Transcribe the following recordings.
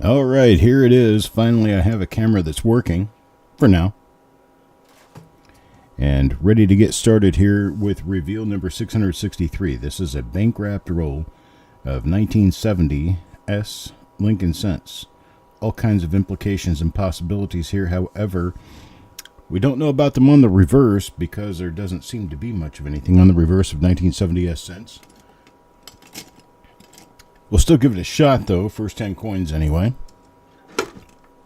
All right, here it is. Finally, I have a camera that's working for now. And ready to get started here with reveal number 663. This is a bank wrapped roll of 1970 S Lincoln cents. All kinds of implications and possibilities here. However, we don't know about them on the reverse because there doesn't seem to be much of anything on the reverse of 1970 S cents. We'll still give it a shot, though. First 10 coins, anyway.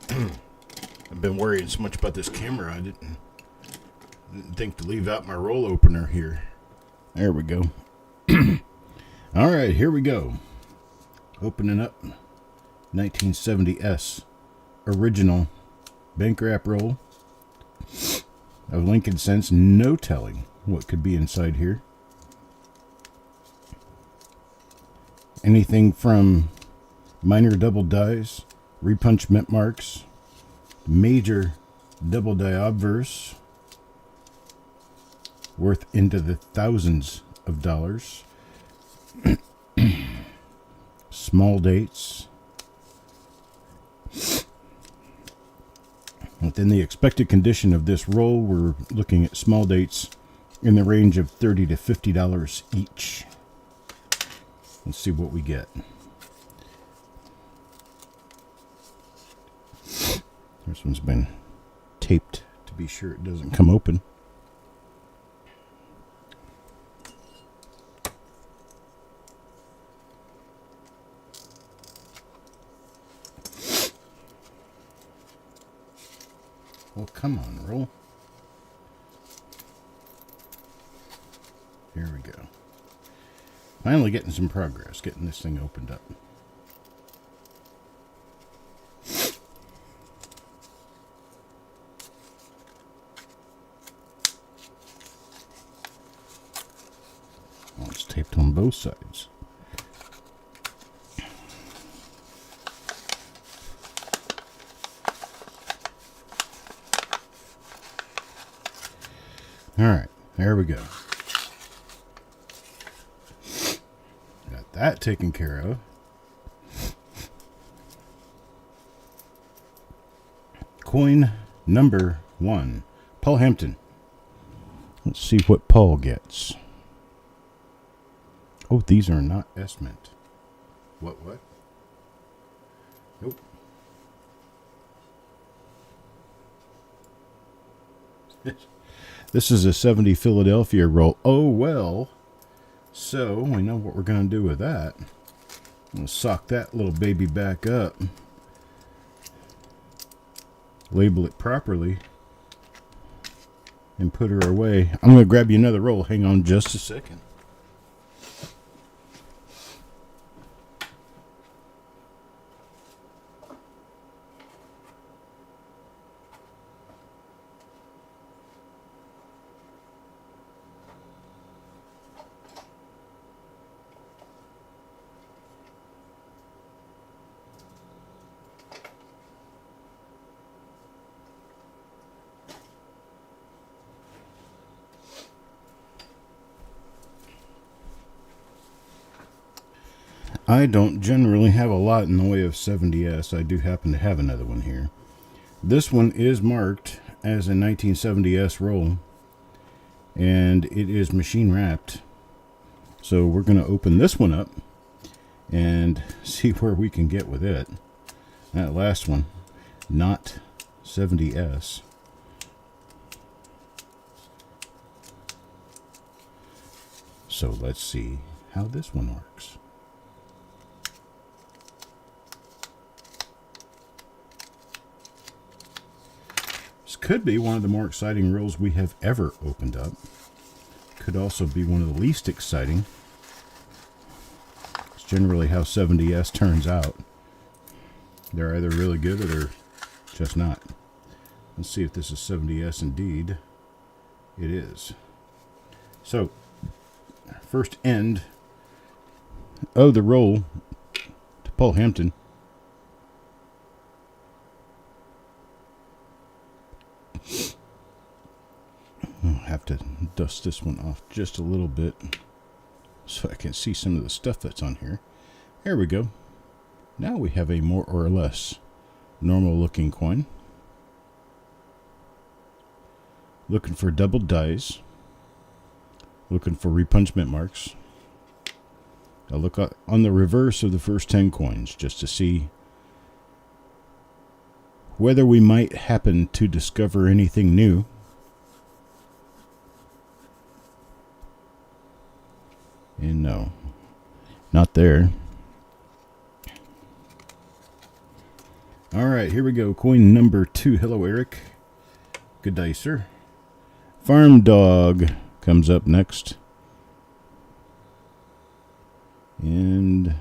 I've been worrying so much about this camera, I didn't think to leave out my roll opener here. There we go. All right, here we go. Opening up 1970S original bank wrap roll of Lincoln cents. No telling what could be inside here. Anything from minor double dies, repunch mint marks, major double die obverse, worth into the thousands of dollars, small dates. Within the expected condition of this roll, we're looking at small dates in the range of $30 to $50 each. Let's see what we get. This one's been taped to be sure it doesn't come open. Well, come on, roll. Here we go. Finally getting some progress, getting this thing opened up. Well, it's taped on both sides. All right, there we go. Got that taken care of. Coin number 1, Paul Hampton. Let's see what Paul gets. Oh, these are not S-mint. What? Nope. This is a 70 Philadelphia roll. Oh, well. So, we know what we're going to do with that. I'm going to sock that little baby back up. Label it properly. And put her away. I'm going to grab you another roll. Hang on just a second. I don't generally have a lot in the way of 70S. I do happen to have another one here. This one is marked as a 1970S roll, and it is machine wrapped. So we're going to open this one up and see where we can get with it. That last one, not 70S. So let's see how this one works. Could be one of the more exciting rolls we have ever opened up. Could also be one of the least exciting. It's generally how 70S turns out. They're either really good or they're just not. Let's see if this is 70S indeed. It is. So, first end of the roll to Paul Hampton. I'll have to dust this one off just a little bit so I can see some of the stuff that's on here. There we go. Now we have a more or less normal looking coin. Looking for double dies. Looking for repunchment marks. I'll look on the reverse of the first 10 coins just to see whether we might happen to discover anything new. And no, not there. All right, here we go. Coin number 2. Hello, Eric. Good day, sir. Farm Dog comes up next. And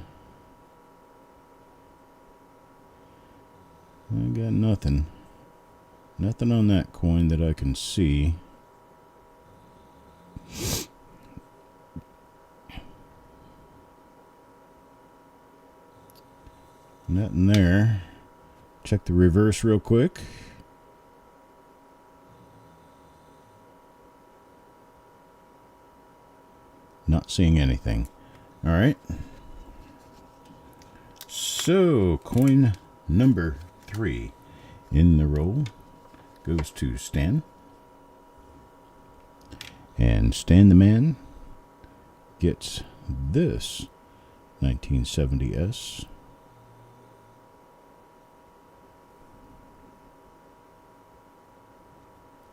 I got nothing. Nothing on that coin that I can see. Nothing there. Check the reverse real quick. Not seeing anything. All right. So, coin number 3 in the roll goes to Stan. And Stan the Man gets this 1970S.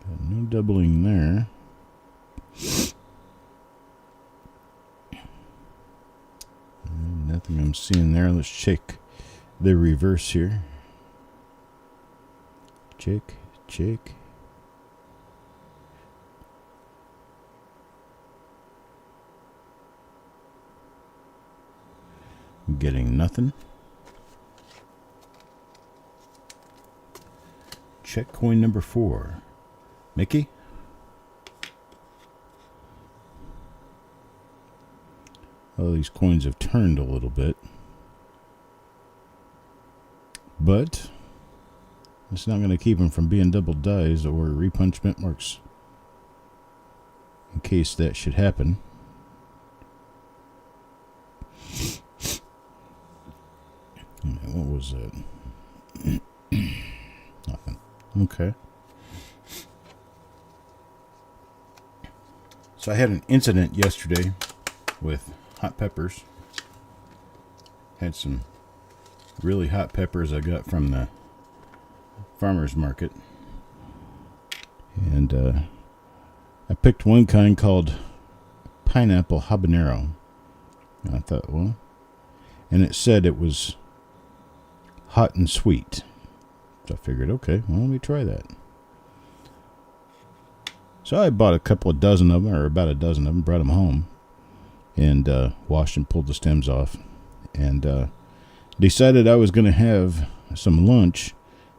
Got no doubling there. Nothing I'm seeing there. Let's check the reverse here. Check. Getting nothing. Check coin number 4. Mickey? Well, these coins have turned a little bit. But it's not going to keep them from being double dies or repunchment marks. In case that should happen. What was that? Nothing. Okay. So I had an incident yesterday with hot peppers. Had some really hot peppers I got from the farmer's market. And I picked one kind called pineapple habanero. And I thought, well, and it said it was hot and sweet. So I figured, okay, well, let me try that. So I bought a couple of dozen of them, or about a dozen of them, brought them home, and washed and pulled the stems off, and decided I was going to have some lunch,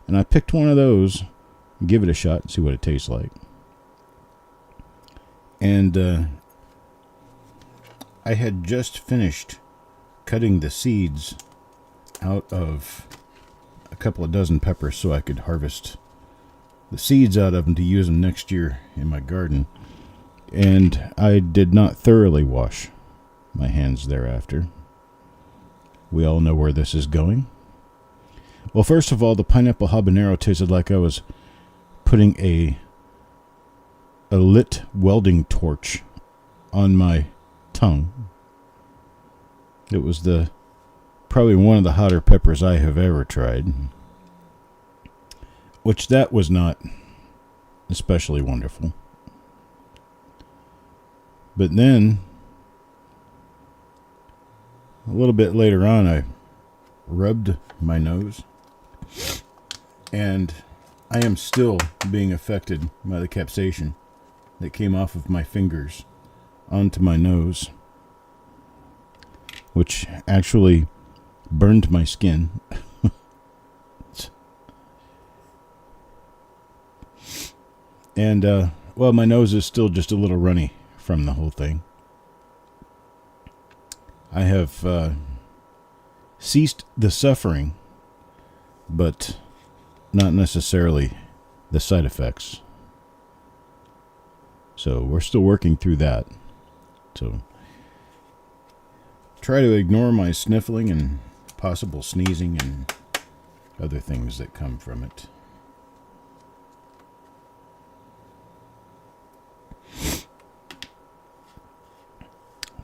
and I picked one of those, give it a shot, and see what it tastes like. And I had just finished cutting the seeds out of a couple of dozen peppers so I could harvest the seeds out of them to use them next year in my garden. And I did not thoroughly wash my hands thereafter. We all know where this is going. Well, first of all, the pineapple habanero tasted like I was putting a lit welding torch on my tongue. It was probably one of the hotter peppers I have ever tried. Which that was not especially wonderful. But then, a little bit later on, I rubbed my nose, and I am still being affected by the capsaicin that came off of my fingers onto my nose, which actually burned my skin. And, well, my nose is still just a little runny from the whole thing. I have ceased the suffering, but not necessarily the side effects. So we're still working through that. So try to ignore my sniffling and possible sneezing and other things that come from it.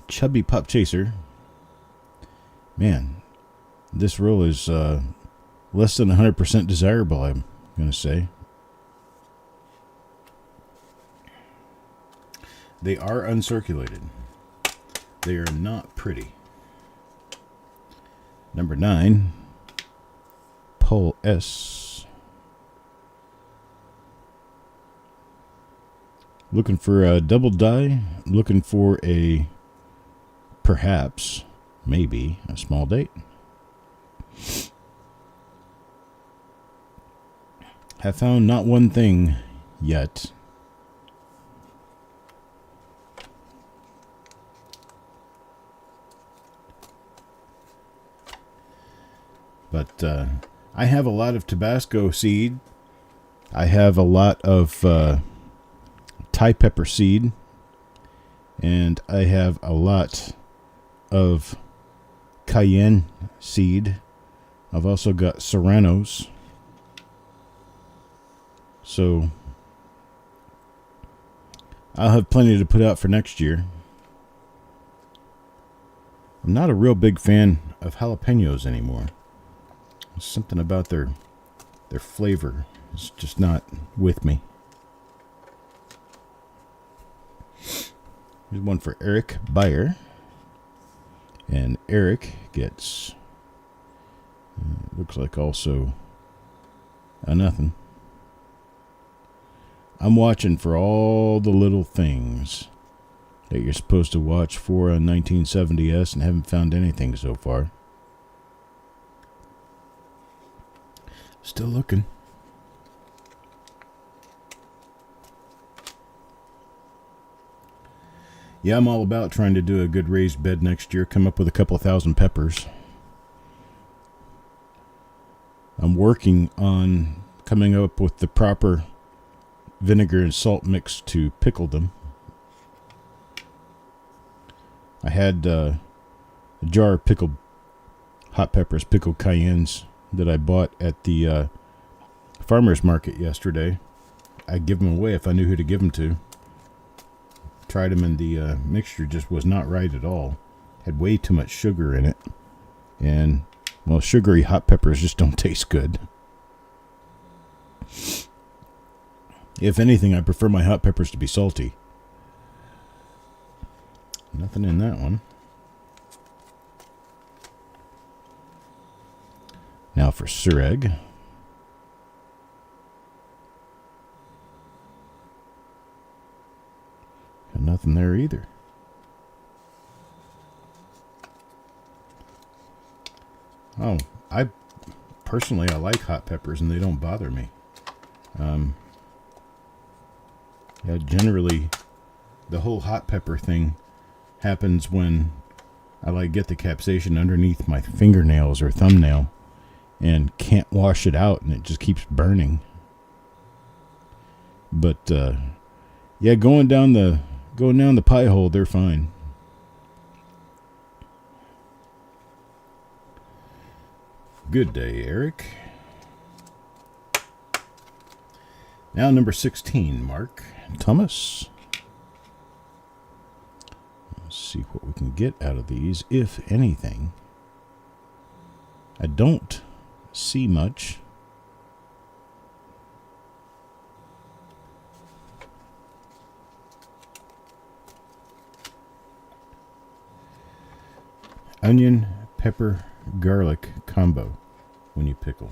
Chubby Pop Chaser. Man, this roll is less than 100% desirable, I'm going to say. They are uncirculated. They are not pretty. Number 9, Pole S. Looking for a double die. Looking for a, perhaps, maybe, a small date. Have found not one thing yet. But I have a lot of Tabasco seed. I have a lot of Thai pepper seed. And I have a lot of cayenne seed. I've also got serranos. So I'll have plenty to put out for next year. I'm not a real big fan of jalapenos anymore. Something about their flavor is just not with me. Here's one for Eric Beyer. And Eric gets, looks like also a nothing. I'm watching for all the little things that you're supposed to watch for a 1970S and haven't found anything so far. Still looking. Yeah, I'm all about trying to do a good raised bed next year. Come up with a couple of thousand peppers. I'm working on coming up with the proper vinegar and salt mix to pickle them. I had a jar of pickled hot peppers, pickled cayennes that I bought at the farmer's market yesterday. I'd give them away if I knew who to give them to. Tried them and the mixture just was not right at all. Had way too much sugar in it. And, well, sugary hot peppers just don't taste good. If anything, I prefer my hot peppers to be salty. Nothing in that one. Now for Sureg. Got nothing there either. Oh, I like hot peppers and they don't bother me. Yeah, generally the whole hot pepper thing happens when I get the capsaicin underneath my fingernails or thumbnail and can't wash it out and it just keeps burning. But yeah, going down the pie hole, they're fine. Good day, Eric. Now number 16, Mark Thomas. Let's see what we can get out of these, if anything. I don't see much. Onion, pepper, garlic combo when you pickle.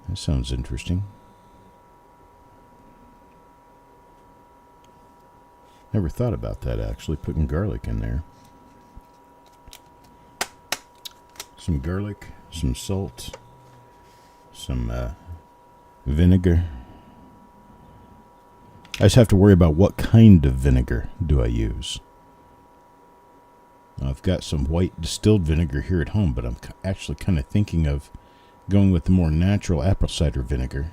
That sounds interesting. Never thought about that, actually, putting garlic in there. Some garlic, some salt, some vinegar. I just have to worry about what kind of vinegar do I use. I've got some white distilled vinegar here at home, but I'm actually kind of thinking of going with the more natural apple cider vinegar.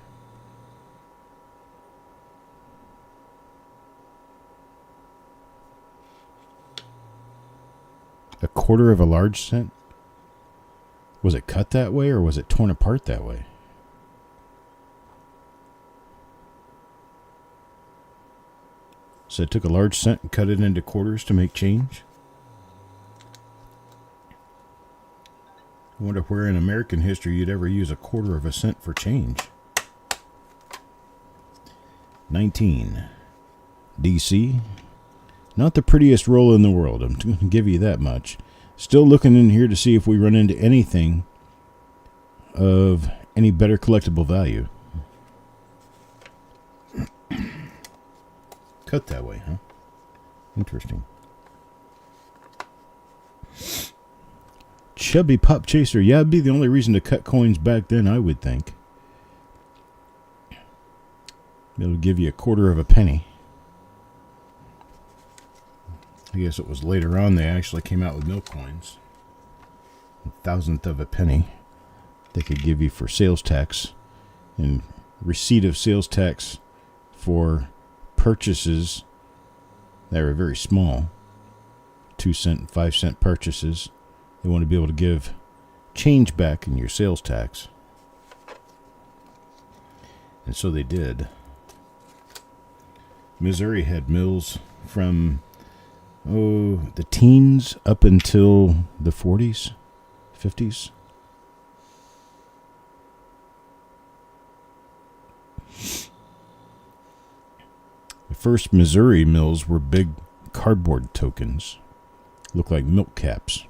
A quarter of a large cent? Was it cut that way or was it torn apart that way? So it took a large cent and cut it into quarters to make change? I wonder where in American history you'd ever use a quarter of a cent for change. 19. DC. Not the prettiest roll in the world, I'm going to give you that much. Still looking in here to see if we run into anything of any better collectible value. Cut that way, huh? Interesting. Chubby Pop Chaser. Yeah, it'd be the only reason to cut coins back then, I would think. It'll give you a quarter of a penny. I guess it was later on they actually came out with milk coins. A thousandth of a penny they could give you for sales tax and receipt of sales tax for purchases that were very small. 2 cent and 5 cent purchases. They want to be able to give change back in your sales tax. And so they did. Missouri had mills from the teens up until the 40s, 50s. The first Missouri mills were big cardboard tokens, looked like milk caps.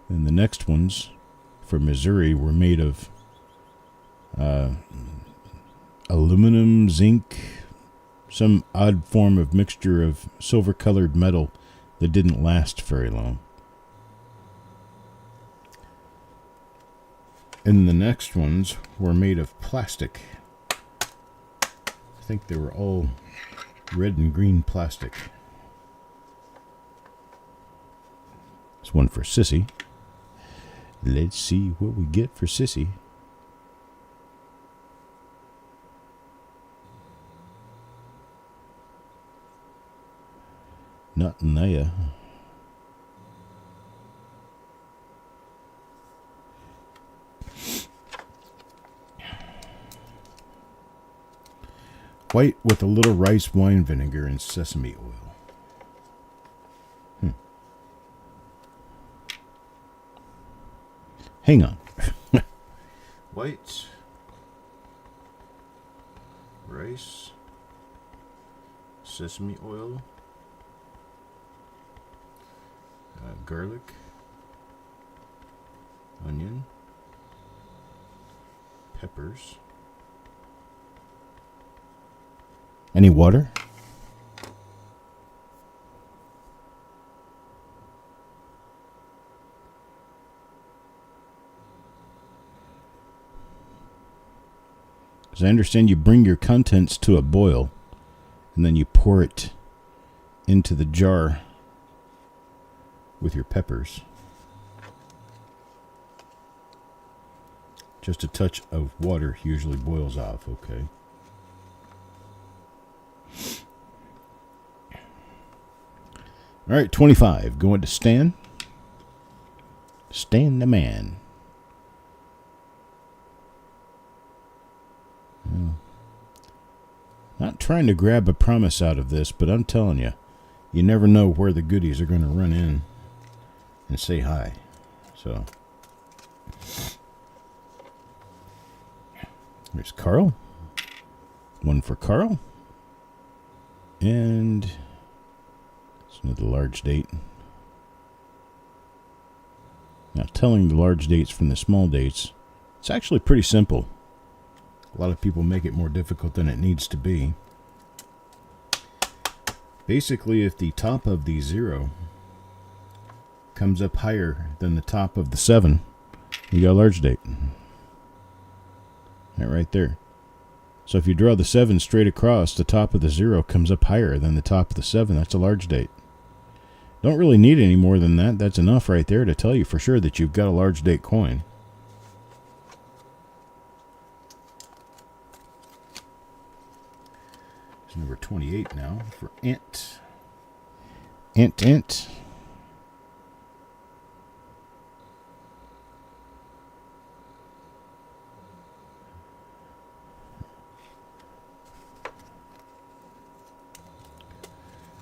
And the next ones for Missouri were made of aluminum, zinc, some odd form of mixture of silver-colored metal that didn't last very long. And the next ones were made of plastic. I think they were all red and green plastic. There's one for Sissy. Let's see what we get for Sissy. Not Naya. White with a little rice wine vinegar and sesame oil. Hang on. White, rice, sesame oil, garlic, onion, peppers. Any water? Because I understand you bring your contents to a boil and then you pour it into the jar with your peppers. Just a touch of water usually boils off, okay. All right, 25. Going to Stan. Stan the man. Not trying to grab a promise out of this, but I'm telling you, you never know where the goodies are going to run in and say hi. So, there's Carl. One for Carl. And it's another large date. Now, telling the large dates from the small dates, it's actually pretty simple. A lot of people make it more difficult than it needs to be. Basically, if the top of the 0 comes up higher than the top of the 7, you got a large date. That right there. So if you draw the 7 straight across, the top of the 0 comes up higher than the top of the 7. That's a large date. Don't really need any more than that. That's enough right there to tell you for sure that you've got a large date coin. It's number 28 now for Ant. Ant.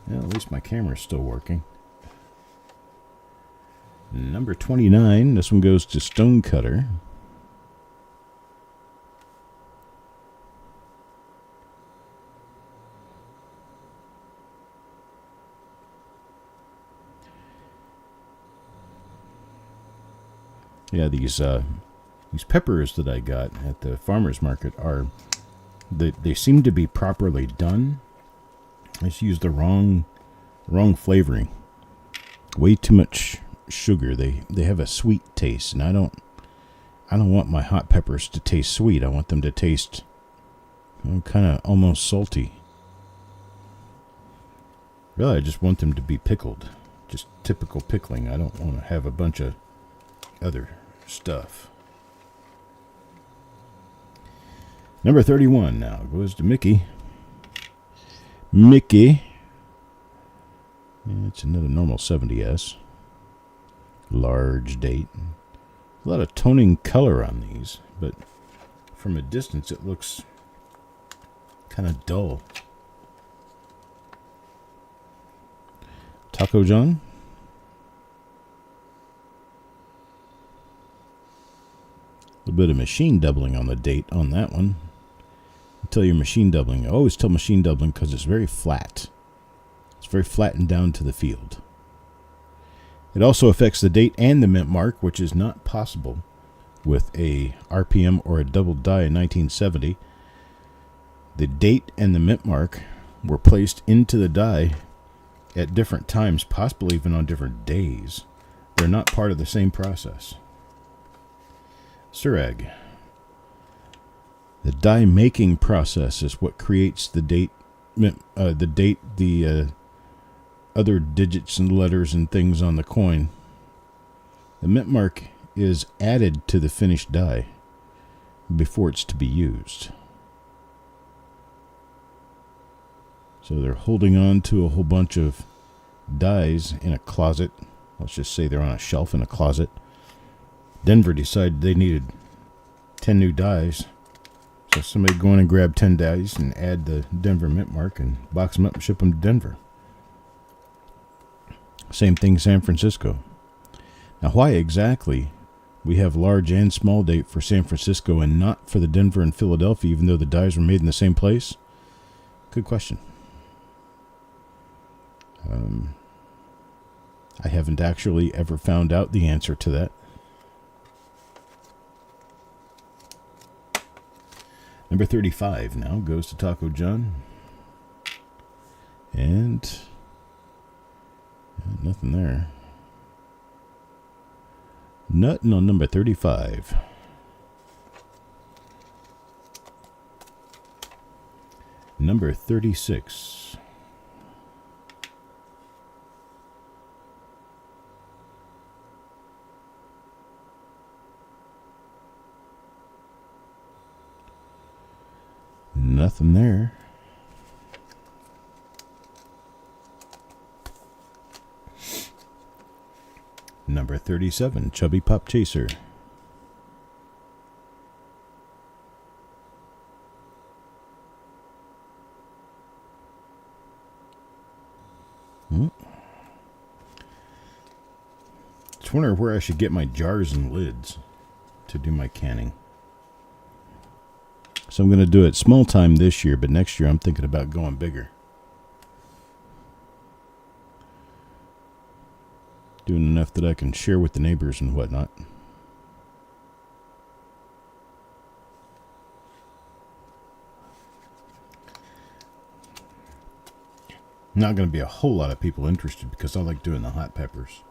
Well, at least my camera's still working. Number 29. This one goes to Stonecutter. Yeah, these peppers that I got at the farmer's market are, they seem to be properly done. I just used the wrong flavoring. Way too much sugar. They have a sweet taste, and I don't want my hot peppers to taste sweet. I want them to taste kind of almost salty. Really, I just want them to be pickled. Just typical pickling. I don't want to have a bunch of other stuff. Number 31 now goes to Mickey. Yeah, it's another normal 70S. Large date. A lot of toning color on these, but from a distance it looks kind of dull. Taco John. A little bit of machine doubling on the date on that one. Until you're machine doubling. I always tell machine doubling because it's very flat. It's very flattened down to the field. It also affects the date and the mint mark, which is not possible with a RPM or a double die in 1970. The date and the mint mark were placed into the die at different times, possibly even on different days. They're not part of the same process. Surag. The die making process is what creates the date, the other digits and letters and things on the coin. The mint mark is added to the finished die before it's to be used. So they're holding on to a whole bunch of dies in a closet. Let's just say they're on a shelf in a closet. Denver decided they needed 10 new dies. So somebody go in and grab 10 dies and add the Denver mint mark and box them up and ship them to Denver. Same thing San Francisco. Now why exactly we have large and small date for San Francisco and not for the Denver and Philadelphia, even though the dies were made in the same place? Good question. I haven't actually ever found out the answer to that. Number 35 now goes to Taco John. And nothing there. Nothing on number 35. Number 36. Nothing there. Number 37, Chubby Pop Chaser. Just wondering where I should get my jars and lids to do my canning. So I'm going to do it small time this year, but next year I'm thinking about going bigger. Doing enough that I can share with the neighbors and whatnot. Not going to be a whole lot of people interested because I like doing the hot peppers.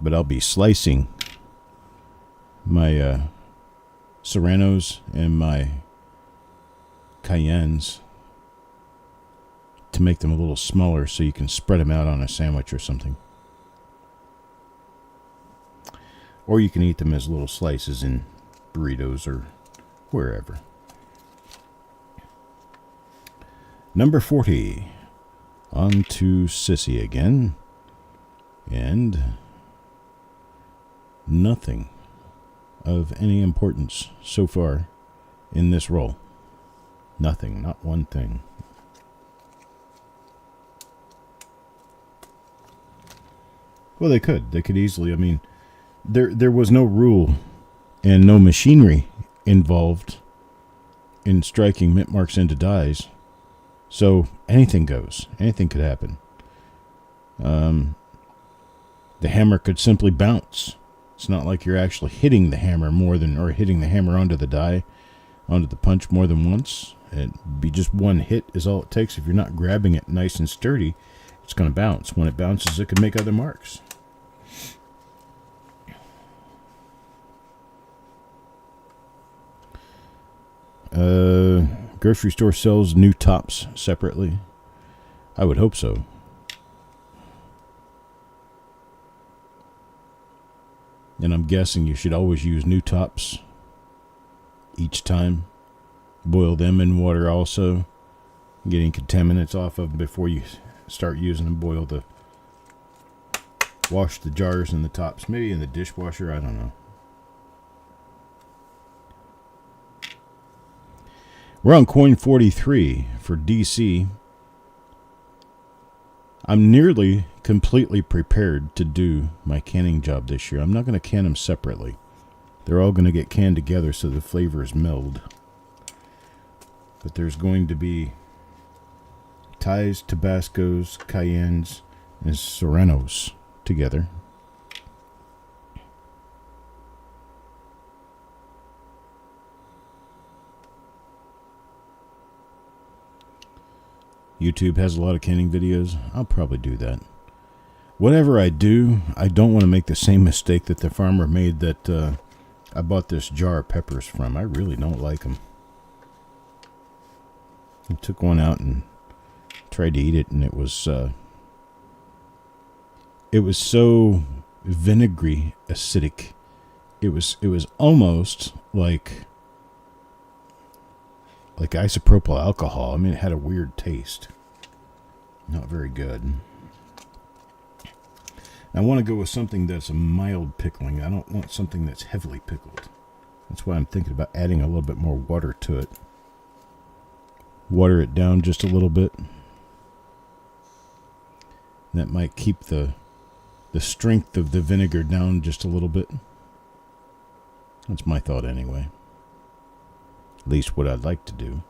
But I'll be slicing my serranos and my cayennes to make them a little smaller so you can spread them out on a sandwich or something. Or you can eat them as little slices in burritos or wherever. Number 40. On to Sissy again. And nothing of any importance so far in this roll. Nothing, not one thing. Well, they could. They could easily. I mean, there was no rule and no machinery involved in striking mint marks into dies. So anything goes. Anything could happen. The hammer could simply bounce. It's not like you're actually hitting the hammer or hitting the hammer onto the die, onto the punch more than once. It'd be just one hit is all it takes. If you're not grabbing it nice and sturdy, it's going to bounce. When it bounces, it can make other marks. Grocery store sells new tops separately. I would hope so. And I'm guessing you should always use new tops each time. Boil them in water also. Getting contaminants off of them before you start using them. Wash the jars and the tops. Maybe in the dishwasher, I don't know. We're on coin 43 for DC. I'm nearly completely prepared to do my canning job this year. I'm not going to can them separately. They're all going to get canned together so the flavors meld. But there's going to be Thais, Tabascos, Cayennes, and Serranos together. YouTube has a lot of canning videos. I'll probably do that. Whatever I do, I don't want to make the same mistake that the farmer made that I bought this jar of peppers from. I really don't like them. I took one out and tried to eat it, and it was so vinegary, acidic. It was almost like isopropyl alcohol. I mean, it had a weird taste. Not very good. I want to go with something that's a mild pickling. I don't want something that's heavily pickled. That's why I'm thinking about adding a little bit more water to it. Water it down just a little bit. That might keep the strength of the vinegar down just a little bit. That's my thought anyway. At least what I'd like to do.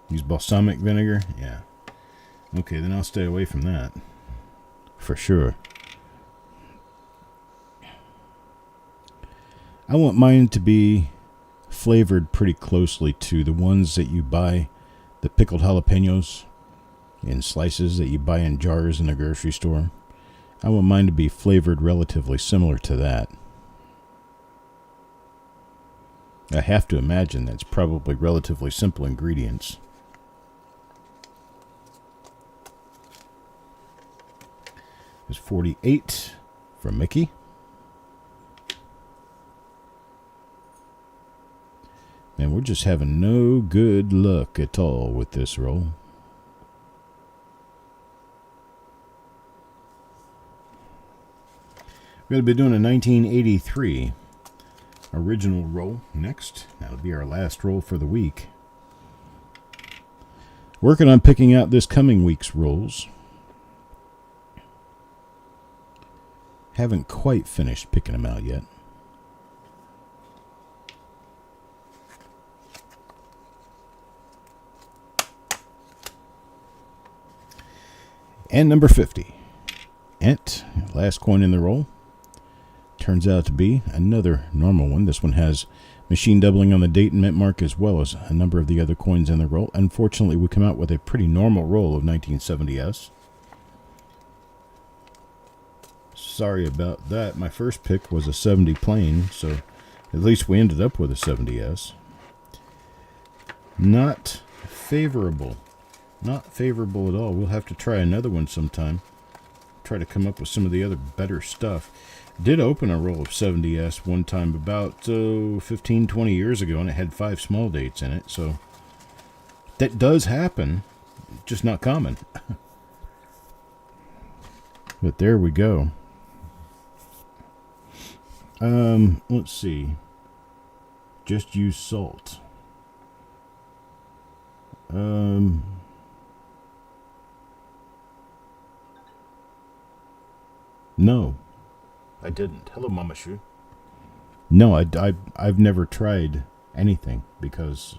Use balsamic vinegar? Yeah. Okay, then I'll stay away from that. For sure. I want mine to be flavored pretty closely to the ones that you buy, the pickled jalapenos in slices that you buy in jars in the grocery store. I want mine to be flavored relatively similar to that. I have to imagine that's probably relatively simple ingredients. There's 48 from Mickey. Man, we're just having no good luck at all with this roll. We're going to be doing a 1983 original roll next. That'll be our last roll for the week. Working on picking out this coming week's rolls. Haven't quite finished picking them out yet. And number 50. Ent, last coin in the roll. Turns out to be another normal one. This one has machine doubling on the date and mint mark as well as a number of the other coins in the roll. Unfortunately, we come out with a pretty normal roll of 1970s. Sorry about that. My first pick was a 70 plain, so at least we ended up with a 70s. Not favorable. Not favorable at all. We'll have to try another one sometime. Try to come up with some of the other better stuff. Did open a roll of 70s one time about 15, 20 years ago, and it had 5 small dates in it, so that does happen. Just not common. But there we go. Let's see. Just use salt. No, I didn't. Hello, Mama Shu. No, I've never tried anything because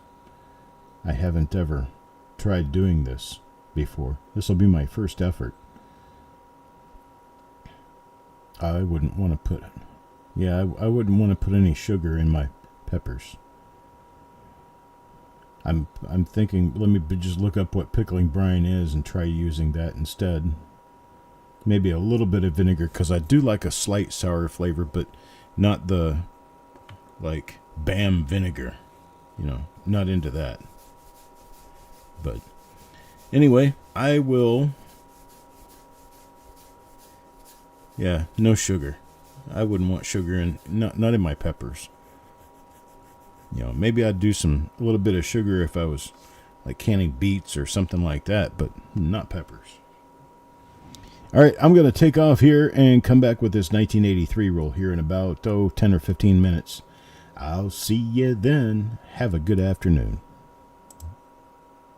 I haven't ever tried doing this before. This will be my first effort. I wouldn't want to put, I wouldn't want to put any sugar in my peppers. I'm thinking, let me just look up what pickling brine is and try using that instead. Maybe a little bit of vinegar, because I do like a slight sour flavor, but not the, like, Bam vinegar. You know, not into that. But anyway, I will... Yeah, no sugar. I wouldn't want sugar in, not in my peppers. You know, maybe I'd do a little bit of sugar if I was like canning beets or something like that, but not peppers. All right, I'm going to take off here and come back with this 1983 roll here in about 10 or 15 minutes. I'll see you then. Have a good afternoon.